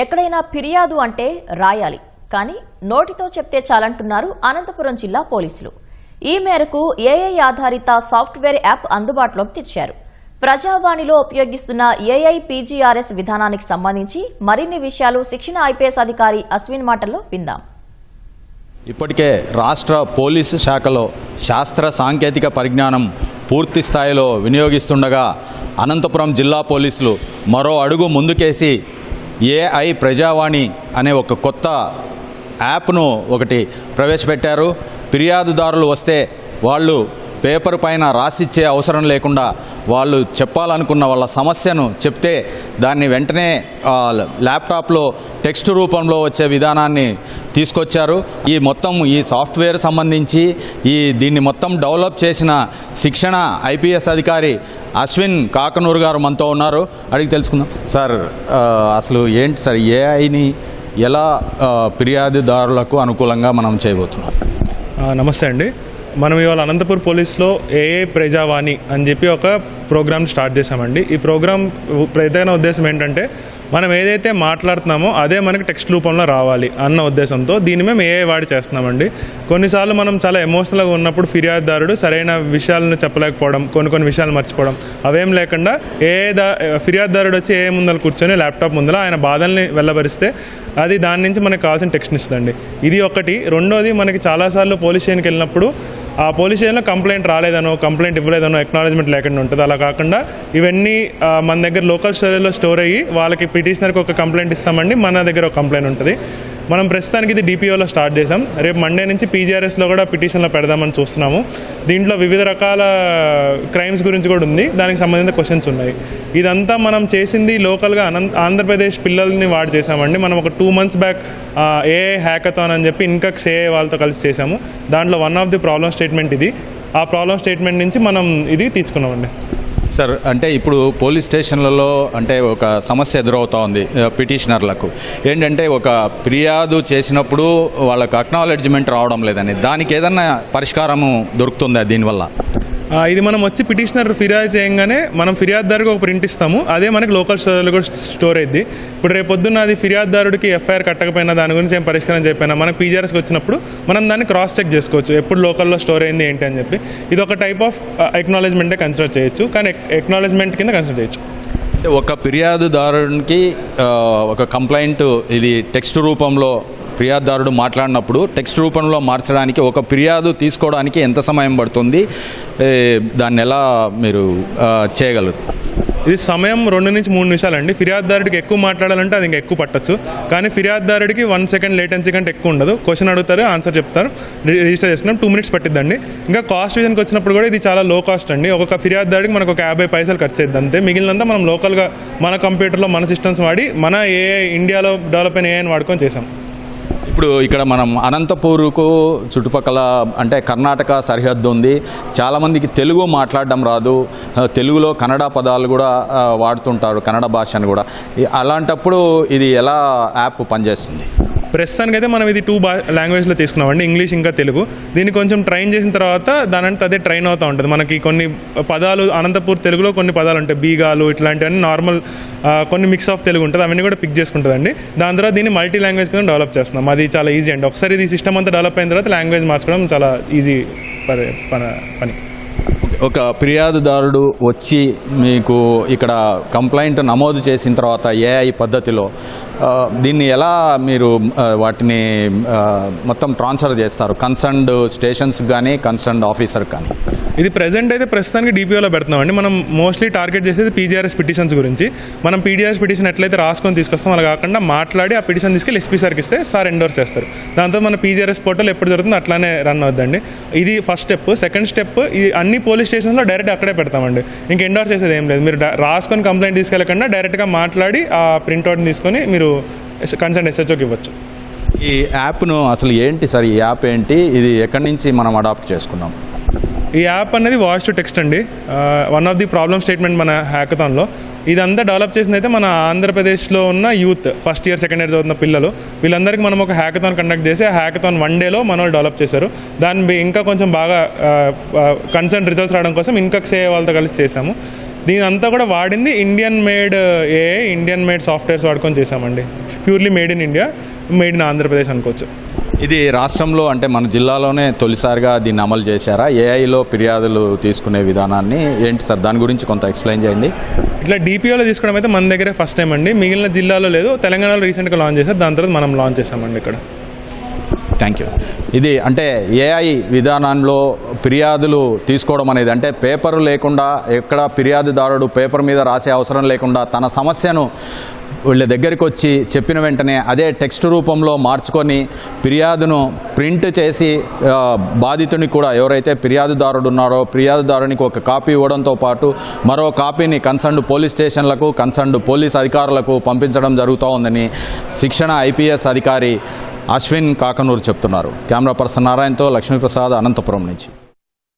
ఎక్కడైనా ఫిర్యాదు అంటే రాయాలి, కానీ నోటితో చెప్తే చాలంటున్నారు అనంతపురం జిల్లా పోలీసులు. ఈ మేరకు ఏఐ ఆధారిత సాఫ్ట్వేర్ యాప్ అందుబాటులోకి తెచ్చారు. ప్రజావాణిలో ఉపయోగిస్తున్న ఏఐ పీజీఆర్ఎస్ విధానానికి సంబంధించి మరిన్ని విషయాలు శిక్షణ ఐపీఎస్ అధికారి అశ్విన్ మాటల్లో విందాం. ఇప్పటికే రాష్ట్ర పోలీసు శాఖలో శాస్త్ర సాంకేతిక పరిజ్ఞానం పూర్తి స్థాయిలో వినియోగిస్తుండగా అనంతపురం జిల్లా పోలీసులు మరో అడుగు ముందుకేసి ఏఐ ప్రజావాణి అనే ఒక కొత్త యాప్ను ఒకటి ప్రవేశపెట్టారు. ఫిర్యాదుదారులు వస్తే వాళ్ళు పేపర్ పైన రాసిచ్చే అవసరం లేకుండా వాళ్ళు చెప్పాలనుకున్న వాళ్ళ సమస్యను చెప్తే దాన్ని వెంటనే ల్యాప్టాప్లో టెక్స్ట్ రూపంలో వచ్చే విధానాన్ని తీసుకొచ్చారు. ఈ సాఫ్ట్వేర్ సంబంధించి దీన్ని మొత్తం డెవలప్ చేసిన శిక్షణ ఐపీఎస్ అధికారి అశ్విన్ కాకనూరు గారు మనతో ఉన్నారు. అడిగి తెలుసుకుందాం. సార్, అసలు ఏంటి సార్ ఏఐని ఎలా ఫిర్యాదుదారులకు అనుకూలంగా మనం చేయబోతున్నాం? నమస్తే అండి. మనం ఇవాళ అనంతపూర్ పోలీస్లో ఏఐ ప్రజావాణి అని చెప్పి ఒక ప్రోగ్రామ్ స్టార్ట్ చేశామండి. ఈ ప్రోగ్రామ్ ప్రధాన ఉద్దేశం ఏంటంటే మనం ఏదైతే మాట్లాడుతున్నామో అదే మనకి టెక్స్ట్ రూపంలో రావాలి అన్న ఉద్దేశంతో దీన్ని మేము ఏఐ వాడి చేస్తున్నామండి. కొన్నిసార్లు మనం చాలా ఎమోషనల్గా ఉన్నప్పుడు ఫిర్యాదుదారుడు సరైన విషయాలను చెప్పలేకపోవడం, కొన్ని విషయాలు మర్చిపోవడం, అవేం లేకుండా ఫిర్యాదుదారుడు వచ్చి ఏఐ ముందర కూర్చొని ల్యాప్టాప్ ముందర ఆయన బాధల్ని వెళ్ళబరిస్తే అది దాని నుంచి మనకు కావాల్సిన టెక్స్ట్ని ఇస్తుందండి. ఇది ఒకటి. రెండోది, మనకి చాలాసార్లు పోలీస్ స్టేషన్కి వెళ్ళినప్పుడు ఆ పోలీస్ స్టేషన్లో కంప్లైంట్ రాలేదనో, కంప్లైంట్ ఇవ్వలేదనో ఎక్నాలజ్మెంట్ లేకుండా ఉంటుంది. అలా కాకుండా ఇవన్నీ మన దగ్గర లోకల్ స్టోరేజ్లో స్టోర్ అయ్యి వాళ్ళకి పిటిషనర్కి ఒక కంప్లైంట్ ఇస్తామండి, మన దగ్గర ఒక కంప్లైంట్ ఉంటుంది. మనం ప్రస్తుతానికి ఇది డిపిఓలో స్టార్ట్ చేసాం. రేపు మండే నుంచి పీజీఆర్ఎస్లో కూడా పిటిషన్లో పెడదామని చూస్తున్నాము. దీంట్లో వివిధ రకాల క్రైమ్స్ గురించి కూడా ఉంది, దానికి సంబంధించిన క్వశ్చన్స్ ఉన్నాయి. ఇదంతా మనం చేసింది లోకల్గా ఆంధ్రప్రదేశ్ పిల్లల్ని వాడి చేసామండి. మనం ఒక 2 months బ్యాక్ ఏఐ హ్యాకథాన్ అని చెప్పి ఇన్కక్స్ ఏఐ వాళ్ళతో కలిసి చేసాము. దాంట్లో one of the problem statement ఇది. ఆ ప్రాబ్లమ్ స్టేట్మెంట్ నుంచి మనం ఇది తీసుకున్నామండి. సార్, అంటే ఇప్పుడు పోలీస్ స్టేషన్లలో అంటే ఒక సమస్య ఎదురవుతూ ఉంది పిటిషనర్లకు. ఏంటంటే ఒక ఫిర్యాదు చేసినప్పుడు వాళ్ళకు అక్నాలెడ్జ్మెంట్ రావడం లేదని, దానికి ఏదన్నా పరిష్కారము దొరుకుతుందా దీనివల్ల? ఇది మనం వచ్చి పిటిషనర్ ఫిర్యాదు చేయగానే మనం ఫిర్యాదుదారుకి ఒక ప్రింట్ ఇస్తాము. అదే మనకి లోకల్ స్టోర్లో కూడా స్టోర్ అయింది. ఇప్పుడు రేపు పొద్దున్న అది ఫిర్యాదుదారుడికి ఎఫ్ఐఆర్ కట్టకపోయినా, దాని గురించి ఏం పరిష్కారం చెప్పినా మనకు పీజీఆర్ఎస్కి వచ్చినప్పుడు మనం దాన్ని క్రాస్ చెక్ చేసుకోవచ్చు, ఎప్పుడు లోకల్లో స్టోర్ అయింది ఏంటి అని చెప్పి. ఇది ఒక టైప్ ఆఫ్ ఎక్నాలెడ్జ్మెంటే కన్సిడర్ చేయొచ్చు, కానీ ఎక్నాలెడ్జ్మెంట్ కింద కన్సిడర్ చేయొచ్చు. అంటే ఒక ఫిర్యాదుదారునికి ఒక కంప్లైంట్ ఇది టెక్స్ట్ రూపంలో ఫిర్యాదుదారుడు మాట్లాడినప్పుడు టెక్స్ట్ రూపంలో మార్చడానికి, ఒక ఫిర్యాదు తీసుకోవడానికి ఎంత సమయం పడుతుంది? దాన్ని ఎలా మీరు చేయగలరు? ఇది సమయం 2 నుంచి 3 నిమిషాలండి. ఫిర్యాదుదారుడికి ఎక్కువ మాట్లాడాలంటే అది ఇంకా ఎక్కువ పట్టచ్చు, కానీ ఫిర్యాదుదారుడికి 1 second లేటెన్సీ కంటే ఎక్కువ ఉండదు. క్వశ్చన్ అడుగుతారు, ఆన్సర్ చెప్తారు, రిజిస్టర్ చేసుకున్నాం, 2 minutes పట్టిద్దండి. ఇంకా కాస్ట్ విజన్కి వచ్చినప్పుడు కూడా ఇది చాలా లో కాస్ట్ అండి. ఒక్కొక్క ఫిర్యాదుదారుడికి మనకు ఒక 50 పైసలు ఖర్చు అయ్యింది అంతే. మిగిలినంతా మనం లోకల్గా మన కంప్యూటర్లో మన సిస్టమ్స్ వాడి మన ఏఐ ఇండియాలో డెవలప్ అయిన ఏఐని వాడుకొని చేసాం. ఇప్పుడు ఇక్కడ మనం అనంతపూర్కు చుట్టుపక్కల అంటే కర్ణాటక సరిహద్దు ఉంది. చాలామందికి తెలుగు మాట్లాడడం రాదు, తెలుగులో కన్నడ పదాలు కూడా వాడుతుంటారు, కన్నడ భాషను కూడా. అలాంటప్పుడు ఇది ఎలా యాప్ పనిచేస్తుంది? ప్రస్తుతానికి అయితే మనం ఇది 2 లాంగ్వేజ్లో తీసుకున్నామండి, ఇంగ్లీష్ ఇంకా తెలుగు. దీన్ని కొంచెం ట్రైన్ చేసిన తర్వాత దానంటే అదే ట్రైన్ అవుతూ ఉంటుంది. మనకి కొన్ని పదాలు అనంతపూర్ తెలుగులో కొన్ని పదాలు ఉంటాయి, బీగాలు ఇట్లాంటివన్నీ నార్మల్ కొన్ని మిక్స్ ఆఫ్ తెలుగు ఉంటుంది, అవన్నీ కూడా పిక్ చేసుకుంటుందండి. దాని తర్వాత దీన్ని మల్టీ లాంగ్వేజ్ కింద డెవలప్ చేస్తున్నాం. అది చాలా ఈజీ అండి. ఒకసారి ఇది సిస్టమ్ అంతా డెవలప్ అయిన తర్వాత లాంగ్వేజ్ మార్చుకోవడం చాలా ఈజీ పని. ఒక ఫిర్యాదుదారుడు వచ్చి మీకు ఇక్కడ కంప్లైంట్ నమోదు చేసిన తర్వాత ఏఐ పద్ధతిలో దీన్ని ఎలా మీరు వాటిని మొత్తం ట్రాన్స్ఫర్ చేస్తారు కన్సర్న్డ్ స్టేషన్స్కి కానీ కన్సర్న్డ్ ఆఫీసర్కి కానీ? ఇది ప్రెజెంట్ అయితే ప్రస్తుతానికి డిపిఓలో పెడుతున్నామండి. మనం మోస్ట్లీ టార్గెట్ చేసేది పీజీఆర్ఎస్ పిటిషన్స్ గురించి. మనం పీజీఆర్ఎస్ పిటిషన్ ఎట్లయితే రాసుకొని తీసుకొస్తాం అలా కాకుండా మాట్లాడి ఆ పిటిషన్ తీసుకెళ్ళి ఎస్పీ సార్కి ఇస్తే సార్ ఎండోర్స్ చేస్తారు. దాంతో మన పీజీఆర్ఎస్ పోర్టల్ ఎప్పుడు జరుగుతుందో అట్లానే రన్ అవుతుందండి. ఇది ఫస్ట్ స్టెప్. సెకండ్ స్టెప్, ఇది అన్ని పోలీస్ స్టేషన్స్లో డైరెక్ట్ అక్కడే పెడతామండి. ఇంక ఎండోర్స్ చేసేది ఏం లేదు. మీరు రాసుకొని కంప్లైంట్ తీసుకెళ్ళకుండా డైరెక్ట్గా మాట్లాడి ఆ ప్రింట్అవుట్ని తీసుకొని మీరు కన్సర్న్ ఎస్హెచ్ఓకి ఇవ్వచ్చు. ఈ యాప్ను అసలు ఏంటి సార్? ఈ యాప్ ఏంటి? ఇది ఎక్కడి నుంచి మనం అడాప్ట్ చేసుకున్నాం? ఈ యాప్ అనేది వాయిస్ టు టెక్స్ట్ అండి. One of the problem statement మన హ్యాకథాన్లో. ఇదంతా డెవలప్ చేసింది అయితే మన ఆంధ్రప్రదేశ్లో ఉన్న youth, first year second year చదువుతున్న పిల్లలు, వీళ్ళందరికీ మనం ఒక హ్యాకథాన్ కండక్ట్ చేసి ఆ హ్యాకథాన్ 1 dayలో మన వాళ్ళు డెవలప్ చేశారు. దాన్ని ఇంకా కొంచెం బాగా కన్సర్న్ రిజల్ట్స్ రావడం కోసం ఇన్కక్స్ వాళ్ళతో కలిసి చేశాము. దీని అంతా కూడా వాడింది Indian made AI, Indian made softwares వాడుకొని చేసామండి. Purely made in India, made in Andhra Pradesh అనుకోవచ్చు. ఇది రాష్ట్రంలో అంటే మన జిల్లాలోనే తొలిసారిగా దీన్ని అమలు చేశారా? ఏఐలో ఫిర్యాదులు తీసుకునే విధానాన్ని ఏంటి సార్, దాని గురించి కొంత ఎక్స్ప్లెయిన్ చేయండి. ఇట్లా డిపిఓలో తీసుకోవడం అయితే మన దగ్గరే ఫస్ట్ టైం అండి. మిగిలిన జిల్లాలో లేదు. తెలంగాణలో రీసెంట్గా లాంచ్ చేశారు. దాని తర్వాత మనం లాంచ్ చేసామండి ఇక్కడ. Thank you. ఇది అంటే ఏఐ విధానంలో ఫిర్యాదులు తీసుకోవడం అనేది అంటే పేపర్ లేకుండా, ఎక్కడ ఫిర్యాదుదారుడు పేపర్ మీద రాసే అవసరం లేకుండా తన సమస్యను వీళ్ళ దగ్గరికి వచ్చి చెప్పిన వెంటనే అదే టెక్స్ట్ రూపంలో మార్చుకొని ఫిర్యాదును ప్రింట్ చేసి బాధితుని కూడా, ఎవరైతే ఫిర్యాదుదారుడు ఉన్నారో ఫిర్యాదుదారునికి ఒక కాపీ ఇవ్వడంతో పాటు మరో కాపీని కన్సర్న్డ్ పోలీస్ స్టేషన్లకు, కన్సర్న్డ్ పోలీస్ అధికారులకు పంపించడం జరుగుతూ ఉందని శిక్షణ ఐపీఎస్ అధికారి అశ్విన్ కాకనూరు చెప్తున్నారు. కెమెరా పర్సన్ నారాయణతో లక్ష్మీప్రసాద్, అనంతపురం నుంచి.